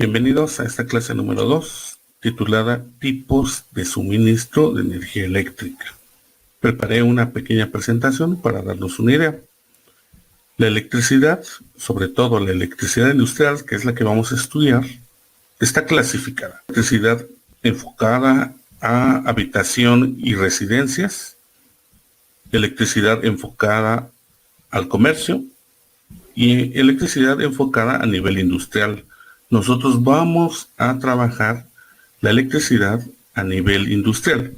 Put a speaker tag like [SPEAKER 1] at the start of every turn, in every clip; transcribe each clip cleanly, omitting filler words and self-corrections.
[SPEAKER 1] Bienvenidos a esta clase número 2, titulada Tipos de suministro de energía eléctrica. Preparé una pequeña presentación para darnos una idea. La electricidad, sobre todo la electricidad industrial, que es la que vamos a estudiar, está clasificada. Electricidad enfocada a habitación y residencias, electricidad enfocada al comercio y electricidad enfocada a nivel industrial. Nosotros vamos a trabajar la electricidad a nivel industrial.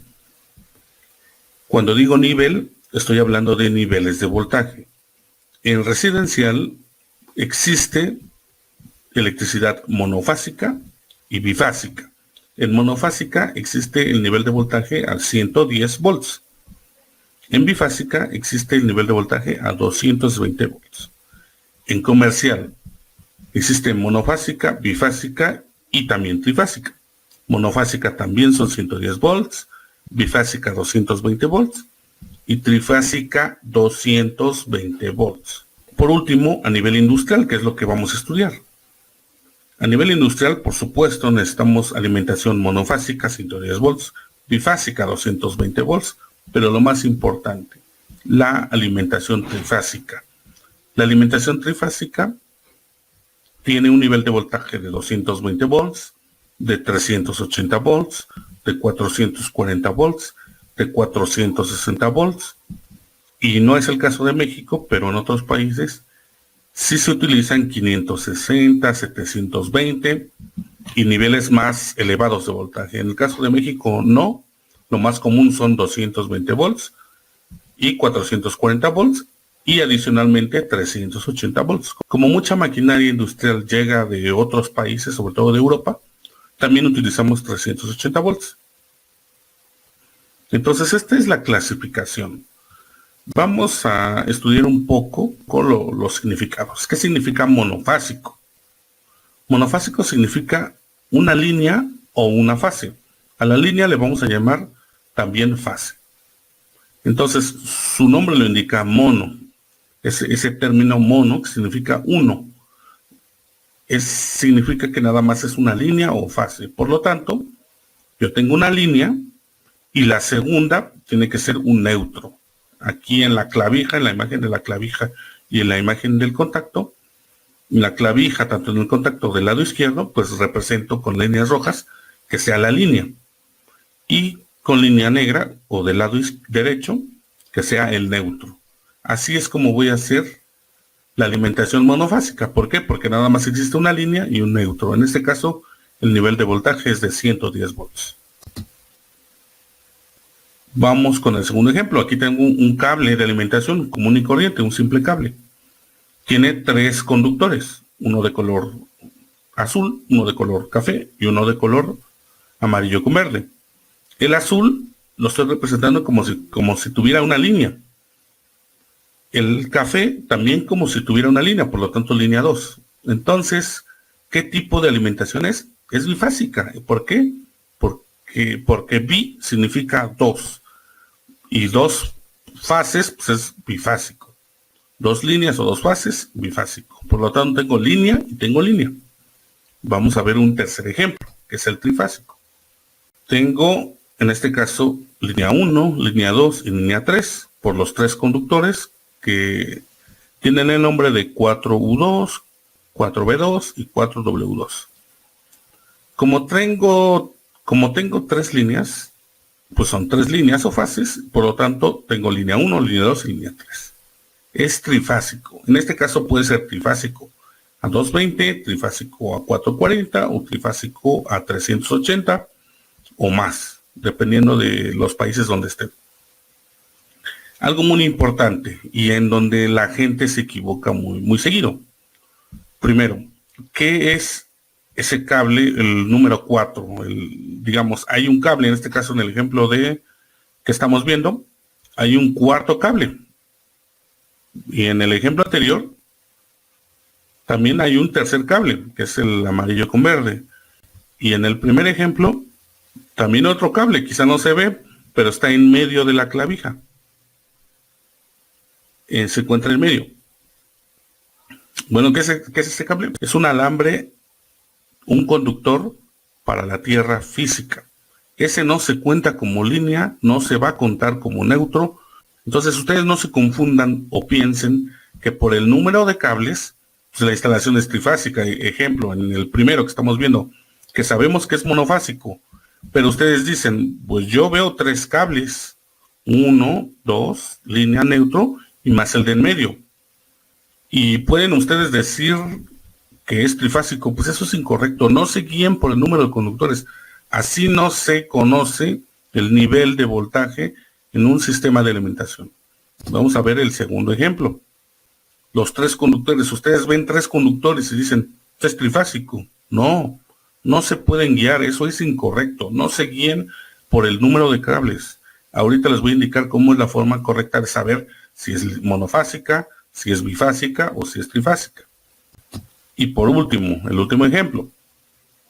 [SPEAKER 1] Cuando digo nivel, estoy hablando de niveles de voltaje. En residencial existe electricidad monofásica y bifásica. En monofásica existe el nivel de voltaje a 110 volts. En bifásica existe el nivel de voltaje a 220 volts. En comercial existe monofásica, bifásica y también trifásica. Monofásica también son 110 volts, bifásica 220 volts y trifásica 220 volts. Por último, a nivel industrial, que es lo que vamos a estudiar. A nivel industrial, por supuesto, necesitamos alimentación monofásica, 110 volts, bifásica, 220 volts, pero lo más importante, la alimentación trifásica. La alimentación trifásica tiene un nivel de voltaje de 220 volts, de 380 volts, de 440 volts, de 460 volts, y no es el caso de México, pero en otros países sí se utilizan 560, 720 y niveles más elevados de voltaje. En el caso de México no, lo más común son 220 volts y 440 volts y adicionalmente 380 volts. Como mucha maquinaria industrial llega de otros países, sobre todo de Europa, también utilizamos 380 volts. Entonces esta es la clasificación. Vamos a estudiar un poco con los significados. ¿Qué significa monofásico? Monofásico significa una línea o una fase. A la línea le vamos a llamar también fase. Entonces, su nombre lo indica mono. Ese término mono, que significa uno, significa que nada más es una línea o fase. Por lo tanto, yo tengo una línea y la segunda tiene que ser un neutro. Aquí en la clavija, en la imagen de la clavija y en la imagen del contacto, en la clavija, tanto en el contacto del lado izquierdo, pues represento con líneas rojas que sea la línea. Y con línea negra o del lado derecho, que sea el neutro. Así es como voy a hacer la alimentación monofásica. ¿Por qué? Porque nada más existe una línea y un neutro. En este caso, el nivel de voltaje es de 110 volts. Vamos con el segundo ejemplo. Aquí tengo un cable de alimentación común y corriente, un simple cable. Tiene 3 conductores, uno de color azul, uno de color café y uno de color amarillo con verde. El azul lo estoy representando como si tuviera una línea. El café también como si tuviera una línea, por lo tanto línea 2. Entonces, ¿qué tipo de alimentación es? Es bifásica. ¿Por qué? Porque bi significa 2. Y 2 fases, pues es bifásico. 2 líneas o 2 fases, bifásico. Por lo tanto, tengo línea y tengo línea. Vamos a ver un tercer ejemplo, que es el trifásico. Tengo, en este caso, línea 1, línea 2 y línea 3, por los 3 conductores que tienen el nombre de 4U2, 4B2 y 4W2. Como tengo 3 líneas, pues son 3 líneas o fases, por lo tanto tengo línea 1, línea 2 y línea 3. Es trifásico. En este caso puede ser trifásico a 220, trifásico a 440 o trifásico a 380 o más, dependiendo de los países donde estén. Algo muy importante y en donde la gente se equivoca muy seguido. Primero, ¿qué es ese cable, el número 4? Digamos, hay un cable, en este caso en el ejemplo que estamos viendo, hay un cuarto cable. Y en el ejemplo anterior, también hay un tercer cable, que es el amarillo con verde. Y en el primer ejemplo, también otro cable, quizá no se ve, pero está en medio de la clavija. Se encuentra en medio. Bueno, ¿qué es este cable? Es un alambre un conductor para la tierra física. Ese no se cuenta como línea, no se va a contar como neutro. Entonces ustedes no se confundan o piensen que por el número de cables, pues la instalación es trifásica. Ejemplo, en el primero que estamos viendo, que sabemos que es monofásico, pero ustedes dicen, pues yo veo 3 cables, 1, 2, línea neutro y más el de en medio. Y pueden ustedes decir que es trifásico, pues eso es incorrecto. No se guíen por el número de conductores. Así no se conoce el nivel de voltaje en un sistema de alimentación. Vamos a ver el segundo ejemplo. Los 3 conductores. Ustedes ven 3 conductores y dicen, es trifásico. No, no se pueden guiar. Eso es incorrecto. No se guíen por el número de cables. Ahorita les voy a indicar cómo es la forma correcta de saber si es monofásica, si es bifásica o si es trifásica. Y por último, el último ejemplo.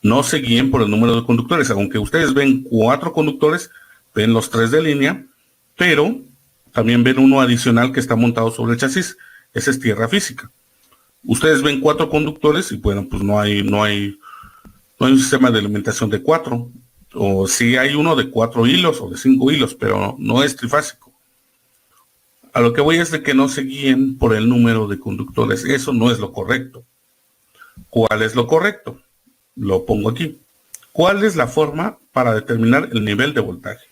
[SPEAKER 1] No se guíen por el número de conductores. Aunque ustedes ven 4 conductores, ven los 3 de línea, pero también ven uno adicional que está montado sobre el chasis. Esa es tierra física. Ustedes ven 4 conductores y bueno, pues no hay un sistema de alimentación de 4. O sí hay uno de 4 hilos o de 5 hilos, pero no es trifásico. A lo que voy es de que no se guíen por el número de conductores. Eso no es lo correcto. ¿Cuál es lo correcto? Lo pongo aquí. ¿Cuál es la forma para determinar el nivel de voltaje?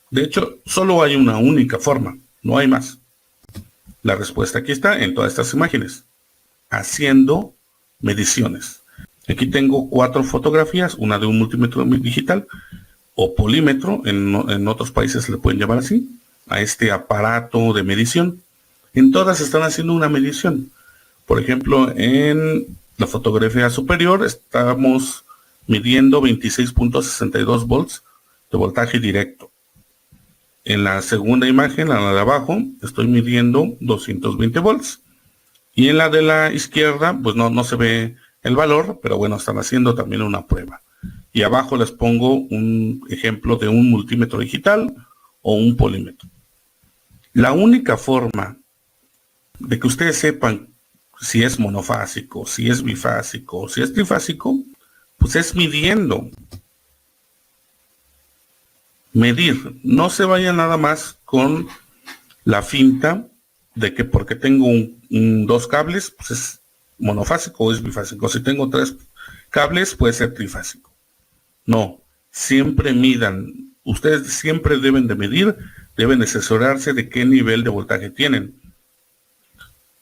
[SPEAKER 1] De hecho, solo hay una única forma, no hay más. La respuesta aquí está en todas estas imágenes. Haciendo mediciones. Aquí tengo 4 fotografías, una de un multímetro digital o polímetro, en otros países le pueden llamar así, a este aparato de medición. En todas están haciendo una medición. Por ejemplo, en la fotografía superior estamos midiendo 26.62 volts de voltaje directo. En la segunda imagen, la de abajo, estoy midiendo 220 volts. Y en la de la izquierda, pues no se ve el valor, pero bueno, están haciendo también una prueba. Y abajo les pongo un ejemplo de un multímetro digital o un polímetro. La única forma de que ustedes sepan si es monofásico, si es bifásico, si es trifásico, pues es midiendo. Medir. No se vaya nada más con la finta de que porque tengo 2 cables, pues es monofásico o es bifásico. Si tengo 3 cables, puede ser trifásico. No, siempre midan. Ustedes siempre deben de medir, deben de asesorarse de qué nivel de voltaje tienen.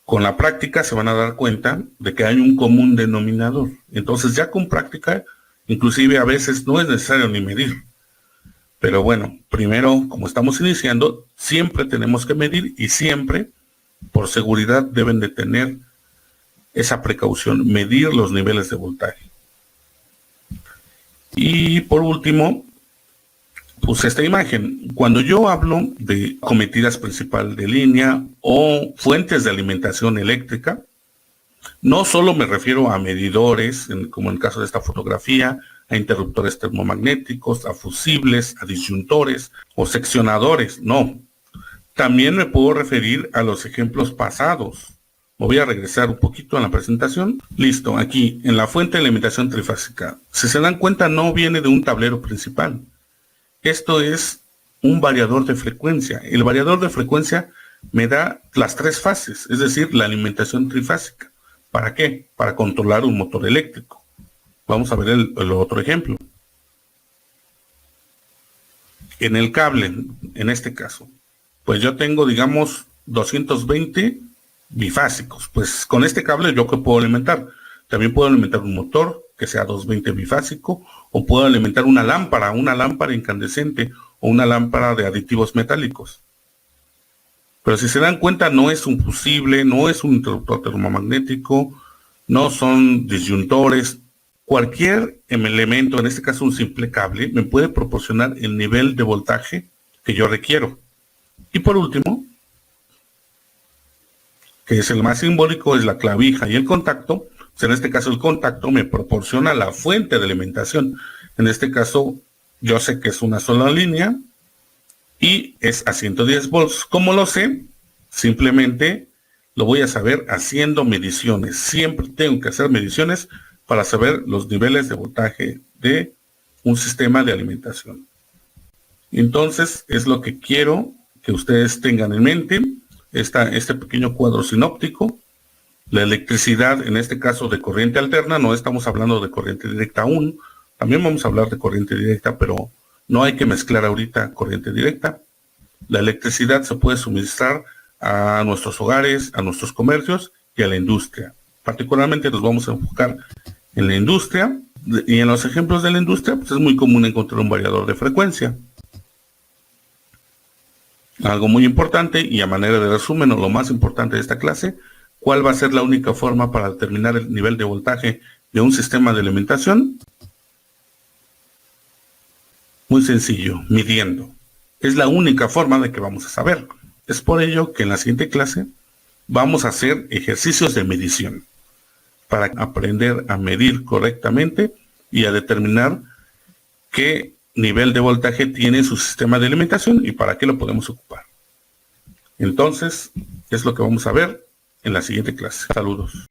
[SPEAKER 1] Con la práctica se van a dar cuenta de que hay un común denominador. Entonces ya con práctica, inclusive a veces no es necesario ni medir. Pero bueno, primero, como estamos iniciando, siempre tenemos que medir y siempre, por seguridad, deben de tener esa precaución, medir los niveles de voltaje. Y por último, pues esta imagen. Cuando yo hablo de cometidas principal de línea o fuentes de alimentación eléctrica, no solo me refiero a medidores, como en el caso de esta fotografía, a interruptores termomagnéticos, a fusibles, a disyuntores o seccionadores, no. También me puedo referir a los ejemplos pasados. Me voy a regresar un poquito a la presentación. Listo, aquí en la fuente de alimentación trifásica. Si se dan cuenta, no viene de un tablero principal. Esto es un variador de frecuencia. El variador de frecuencia me da las 3 fases, es decir, la alimentación trifásica. ¿Para qué? Para controlar un motor eléctrico. Vamos a ver el otro ejemplo. En el cable, en este caso, pues yo tengo, digamos, 220 bifásicos. Pues con este cable yo que puedo alimentar. También puedo alimentar un motor que sea 220 bifásico, o puedo alimentar una lámpara incandescente o una lámpara de aditivos metálicos. Pero si se dan cuenta, no es un fusible, no es un interruptor termomagnético, no son disyuntores. Cualquier elemento, en este caso un simple cable, me puede proporcionar el nivel de voltaje que yo requiero. Y por último, que es el más simbólico, es la clavija y el contacto. Pues en este caso el contacto me proporciona la fuente de alimentación. En este caso yo sé que es una sola línea y es a 110 volts. ¿Cómo lo sé? Simplemente lo voy a saber haciendo mediciones. Siempre tengo que hacer mediciones para saber los niveles de voltaje de un sistema de alimentación. Entonces, es lo que quiero que ustedes tengan en mente, este pequeño cuadro sinóptico. La electricidad, en este caso de corriente alterna, no estamos hablando de corriente directa aún, también vamos a hablar de corriente directa, pero no hay que mezclar ahorita corriente directa. La electricidad se puede suministrar a nuestros hogares, a nuestros comercios y a la industria. Particularmente nos vamos a enfocar en la industria, y en los ejemplos de la industria pues es muy común encontrar un variador de frecuencia. Algo muy importante, y a manera de resumen, o lo más importante de esta clase, ¿cuál va a ser la única forma para determinar el nivel de voltaje de un sistema de alimentación? Muy sencillo, midiendo. Es la única forma de que vamos a saber. Es por ello que en la siguiente clase vamos a hacer ejercicios de medición para aprender a medir correctamente y a determinar qué nivel de voltaje tiene su sistema de alimentación y para qué lo podemos ocupar. Entonces, es lo que vamos a ver en la siguiente clase. Saludos.